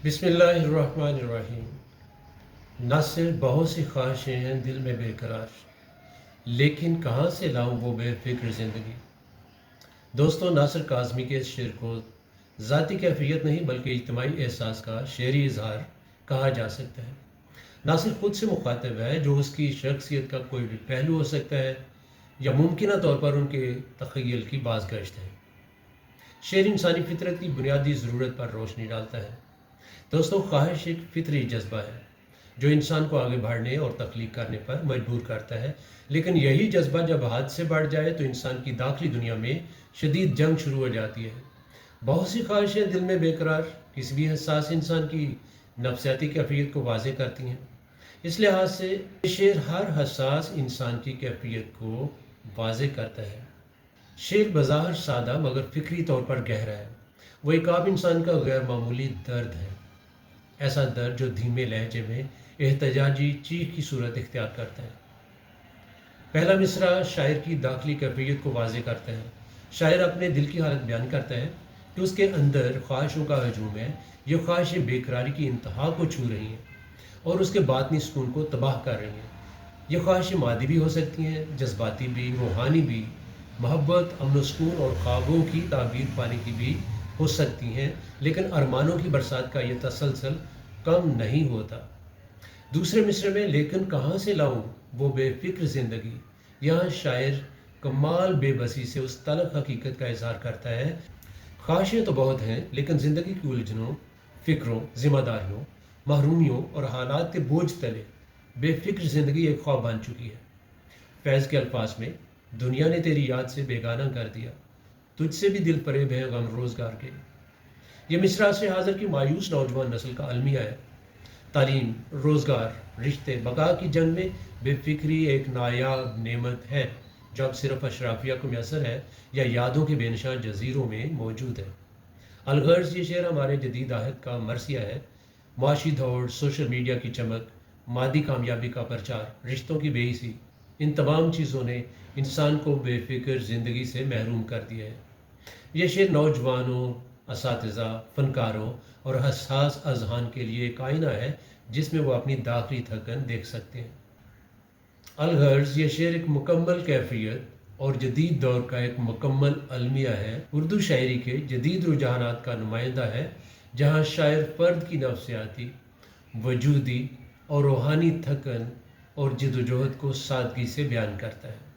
बिस्मिल्लाहिर्रहमानिर्रहीम। न सिर्फ बहुत सी ख्वाहिशें हैं दिल में बेकरार, लेकिन कहाँ से लाऊं वो बेफिक्र ज़िंदगी। दोस्तों, नासिर काज़मी के इस शेर को ज़ाती कैफियत नहीं बल्कि इज्तिमाई एहसास का शेरी इजहार कहा जा सकता है। नासिर खुद से मुखातिब है, जो उसकी शख्सियत का कोई भी पहलू हो सकता है या मुमकिन तौर पर उनके तख़य्युल की बाज़गश्त है। शेर इंसानी फितरत की बुनियादी ज़रूरत पर रोशनी डालता है। दोस्तों, ख्वाहिश एक फितरी जज्बा है जो इंसान को आगे बढ़ने और तख्लीक करने पर मजबूर करता है, लेकिन यही जज्बा जब हद से बढ़ जाए तो इंसान की दाखिली दुनिया में शदीद जंग शुरू हो जाती है। बहुत सी ख्वाहिशें दिल में बेकरार किसी भी हसास इंसान की नफसियाती कैफियत को वाज़ेह करती हैं। इस लिहाज से ये शेर हर हसास इंसान की कैफियत को वाज़ेह करता है। शेर बज़ाहिर सादा मगर फिक्री तौर पर गहरा है। वो एक आम इंसान का गैर मामूली दर्द है, ऐसा दर्द जो धीमे लहजे में एहतजाजी चीख की सूरत इख्तियार करता है। पहला मिसरा शायर की दाखिली कैफियत को वाज़ेह करता है। शायर अपने दिल की हालत बयान करता है कि उसके अंदर ख्वाहिशों का हजूम है। ये ख्वाहिशें बेकरारी की इंतहा को छू रही हैं और उसके बातनी सुकून को तबाह कर रही हैं। ये ख्वाहिशें मादी भी हो सकती हैं, जज्बाती भी, रूहानी भी, मोहब्बत, अमन सुकून और ख्वाबों की ताबीर पाने की भी हो सकती हैं, लेकिन अरमानों की बरसात का ये तसलसल कम नहीं होता। दूसरे मिसरे में लेकिन कहाँ से लाऊं वो बेफिक्र ज़िंदगी, यहाँ शायर कमाल बेबसी से उस तलख हकीकत का इजहार करता है। ख्वाहिशें तो बहुत हैं, लेकिन ज़िंदगी की उलझनों, फ़िक्रों, ज़िम्मेदारियों, महरूमियों और हालात के बोझ तले बेफिक्र ज़िंदगी एक ख्वाब बन चुकी है। फैज़ के अल्फाज में, दुनिया ने तेरी याद से बेगाना कर दिया, तुझसे भी दिल फरेब है गम रोज़गार के। ये मिसरा से हाज़िर की मायूस नौजवान नस्ल का अलमिया है। तालीम, रोज़गार, रिश्ते, बका की जंग में बेफिक्री एक नायाब नेमत है जो अब सिर्फ अशराफिया को मैसर है या यादों के बेनशान जजीरों में मौजूद है। अलगर्ज ये शेर हमारे जदीद आहद का मरसिया है। मुआशी दौड़, सोशल मीडिया की चमक, मादी कामयाबी का प्रचार, रिश्तों की बेइसी, इन तमाम चीज़ों ने इंसान को बेफिक्र ज़िंदगी से महरूम कर दिया है। ये शेर नौजवानों, असातिज़ा, फ़नकारों और हसास अज़हान के लिए एक आईना है जिसमें वो अपनी दाखिली थकन देख सकते हैं। अलगर्ज ये शेर एक मुकम्मल कैफियत और जदीद दौर का एक मुकम्मल अलमिया है। उर्दू शायरी के जदीद रुझानात का नुमाइंदा है, जहाँ शायर फ़र्द की नफसियाती, वजूदी और रूहानी थकन और जदोजहद को सादगी से बयान करता है।